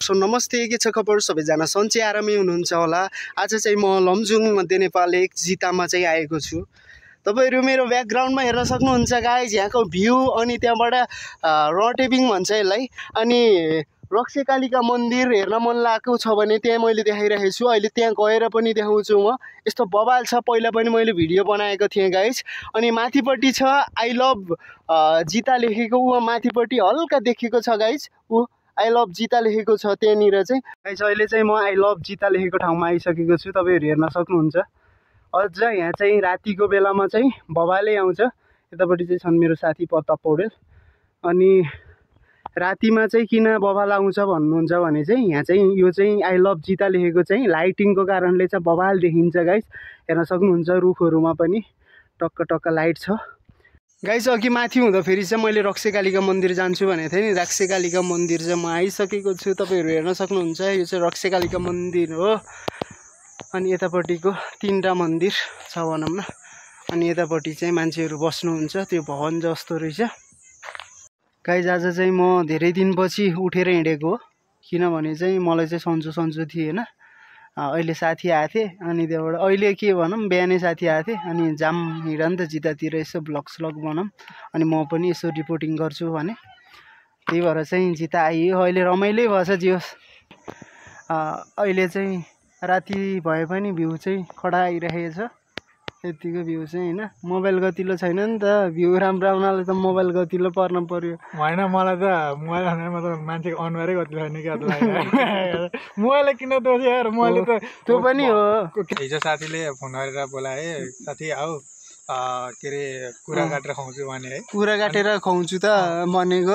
So नमस्ते, के छ खबर सबैजना? सन्चै आरामै हुनुहुन्छ होला। आज चाहिँ म लमजुङ मध्य नेपाल 1 जितामा चाहिँ आएको छु। तपाईहरु मेरो ब्याकग्राउन्डमा हेर्न सक्नुहुन्छ गाइज, यहाँको भ्यू अनि त्यहाँबाट रटेबिङ भन्छ यसलाई। अनि रक्सी कालिका मन्दिर हेर्न मन लागेको छ भने त्यहाँ मैले देखाइरहेको छु। अहिले त्यहाँ गएर पनि देखाउँछु म। यस्तो बवाल छ, पहिला पनि मैले भिडियो बनाएको थिएँ गाइज। अनि माथिपट्टि छ आई लभ जिता लेखेको, उ माथिपट्टि हल्का देखेको छ गाइज, उ आई लभ जिता लेखेको छ त्यहाँनिर चाहिँ। गाइज अहिले चाहिँ म आई लभ जिता लेखेको ठाउँमा आइसकेको छु, तपाईँहरू हेर्न सक्नुहुन्छ। अझ यहाँ चाहिँ रातिको बेलामा चाहिँ बवालै आउँछ। यतापट्टि चाहिँ छन् मेरो साथी प्रताप पौडेल। अनि रातिमा चाहिँ किन बवाल आउँछ भन्नुहुन्छ भने चाहिँ यहाँ चाहिँ यो चाहिँ आई लभ जिता लेखेको चाहिँ लाइटिङको कारणले चाहिँ बवाल देखिन्छ गाइज। हेर्न सक्नुहुन्छ रुखहरूमा पनि टक्क टक्क लाइट छ गाइज। अघि माथि हुँदाखेरि चाहिँ मैले रक्सी कालिका मन्दिर जान्छु भनेको थिएँ नि। रक्सी कालिका मन्दिर चाहिँ म आइसकेको छु, तपाईँहरू हेर्न सक्नुहुन्छ। यो चाहिँ रक्सी कालिका मन्दिर हो। अनि यतापट्टिको 3टा मन्दिर छ भनौँ न। अनि यतापट्टि चाहिँ मान्छेहरू बस्नुहुन्छ, त्यो भवन जस्तो रहेछ गाइज। आज चाहिँ म धेरै दिनपछि उठेर हिँडेको हो, किनभने चाहिँ मलाई चाहिँ सन्चो थिएन। अहिले साथी आएको थिएँ, अनि त्यहाँबाट अहिले के भनौँ बिहानै साथी आएको थिएँ। अनि जाम हिँड नि त जितातिर, यसो ब्लग बनाऊँ अनि म पनि यसो रिपोर्टिङ गर्छु भने, त्यही भएर चाहिँ जिता आइयो। अहिले रमाइलै भएछ जियोस्। अहिले चाहिँ राति भए पनि भ्यू चाहिँ खडा आइरहेको छ। यतिको भ्यू चाहिँ होइन, मोबाइल गतिलो छैन नि त। भ्यू राम्रो आउनलाई त मोबाइल गतिलो पर्न पर्यो। होइन, मलाई त मोबाइल भन्दा त मान्छेको अनुहारै गतिलो छैन क्या त। मोबाइल किन दोष यार, मोबाइल त त्यो पनि हो। हिजो साथीले फोन गरेर बोलाए, साथी आऊ के अरे कुरा काटेर खुवाउँछु भने है। कुरा काटेर खुवाउँछु त भनेको,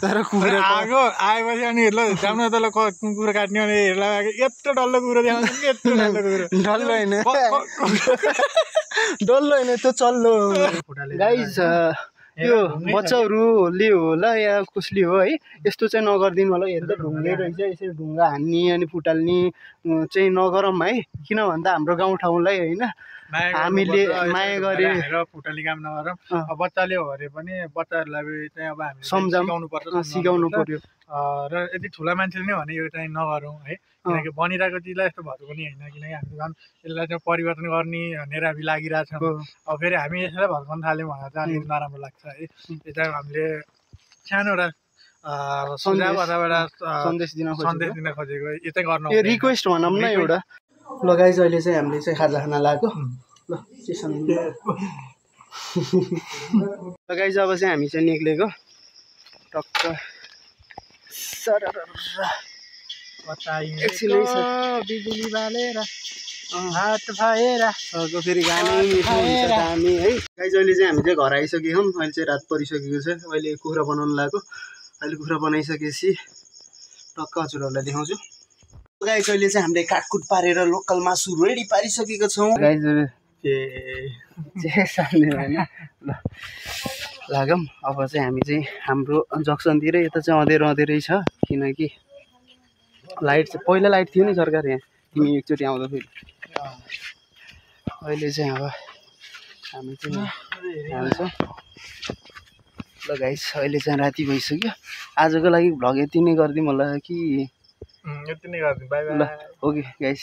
तर कुरा आगो आएपछि अनि ल जाउँ न त, ल कुरा काट्ने भने यत्रो डल्लो कुरो देखाउँछ कि, यत्रो डल्लो कुरो। डल्लो होइन डल्लो होइन, त्यो चल्लो गाइज। यो बच्चाहरूले होला या कसले हो है, यस्तो चाहिँ नगरिदिनु होला। हेर्दा ढुङ्गे रहेछ, यसरी ढुङ्गा हान्ने अनि फुटाल्ने चाहिँ नगरौँ है। किन भन्दा हाम्रो गाउँठाउँलाई होइन हामीले माया गरे फुटाल्ने काम नगरौँ। बच्चाले हो अरे पनि बच्चाहरूलाई चाहिँ अब हामीले सिकाउनु पर्यो। र यति ठुला मान्छेले नै भने यो चाहिँ नगरौँ है, किनकि बनिरहेको चिजलाई यस्तो भएको पनि होइन। किनकि हामी झन् यसलाई चाहिँ परिवर्तन गर्ने भनेर हामी लागिरहेछौँ। अब फेरि हामी यसलाई भर्काउन थाल्यौँ भनेर चाहिँ अलिक नराम्रो लाग्छ है। यो चाहिँ हामीले सानो एउटा सुझाव अथवा एउटा सन्देश दिन खोजेको, यो चाहिँ गर्नु यो रिक्वेस्ट भनौँ न एउटा। ल गाइज, अहिले चाहिँ हामीले चाहिँ खाजा खान लाग्यो। ल गाइज अब चाहिँ हामी चाहिँ निक्लेको टक्क बिजुली बालेर हात भएर फेरि गानै मिठो हुन्छ दामी है। गाइज अहिले चाहिँ हामी चाहिँ घर आइसकेको हौँ। अहिले चाहिँ रात परिसकेको छ। अहिले कुखुरा बनाउनु लाग्यो। अहिले कुखुरा बनाइसकेपछि टक्क हजुरहरूलाई देखाउँछु। गाइज अहिले चाहिँ हामीले काटकुट पारेर लोकल मासु रेडी पारिसकेको छौँ गाइज। होइन ल लागौँ। अब चाहिँ हामी चाहिँ हाम्रो जक्सनतिर यता चाहिँ अँधेरै छ, किनकि लाइट चाहिँ पहिला लाइट थियो नि सरकार यहाँ, तिमी एकचोटि आउँदाखेरि। अहिले चाहिँ अब हामी चाहिँ हाल्छौँ। ल गाइस, अहिले चाहिँ राति भइसक्यो। आजको लागि भ्लग यति नै गरिदिउँ होला कि यति नै गरिदिउँ। By by. Okay guys,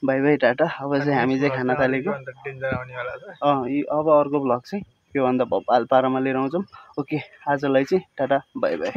by by, Tata. अब चाहिँ हामी चाहिँ खाना थालेको। अब अर्को भ्लग चाहिँ योभन्दा भोपाल पारामा लिएर आउँछौँ। ओके, आजलाई चाहिँ टाटा बाई बाई।